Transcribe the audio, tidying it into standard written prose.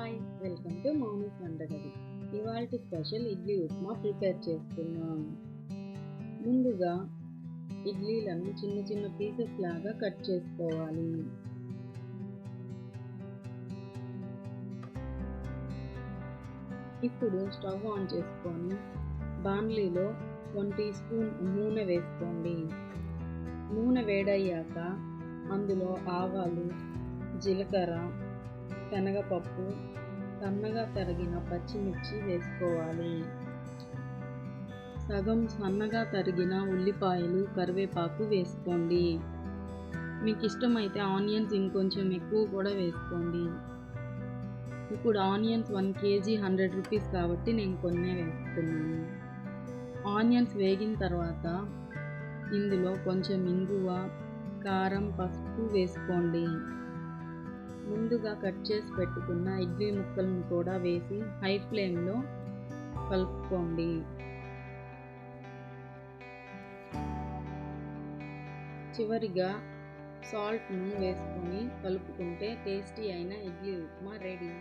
Hi, welcome to Mouni's వంటగది. ఇవాల్టి special idli upma prepare చేస్తున్నాం. ముందుగా ఇడ్లీలను చిన్న చిన్న పీసెస్ లాగా కట్ చేసుకోవాలి. ఇప్పుడు స్టవ్ ఆన్ చేసుకొని బాండ్లీలో 1 టీ స్పూన్ నూనె వేసుకోండి. నూనె వేడయ్యాక అందులో ఆవాలు, జీలకర్ర, శనగపప్పు, సన్నగా తరిగిన పచ్చిమిర్చి వేసుకోవాలి. సగం సన్నగా తరిగిన ఉల్లిపాయలు, కరివేపాకు వేసుకోండి. మీకు ఇష్టమైతే ఆనియన్స్ ఇంకొంచెం ఎక్కువ కూడా వేసుకోండి. ఇప్పుడు ఆనియన్స్ 1 kg 100 రూపీస్ కాబట్టి నేను కొన్నే వేస్తున్నాను. ఆనియన్స్ వేగిన తర్వాత ఇందులో కొంచెం ఇంగువ, కారం, పసుపు వేసుకోండి. ముందుగా కట్ చేసి పెట్టుకున్న ఇడ్లీ ముక్కలను కూడా వేసి హై ఫ్లేమ్లో కలుపుకోండి. చివరిగా సాల్ట్ను వేసుకొని కలుపుకుంటే టేస్టీ అయిన ఇడ్లీ ఉప్మా రెడీ.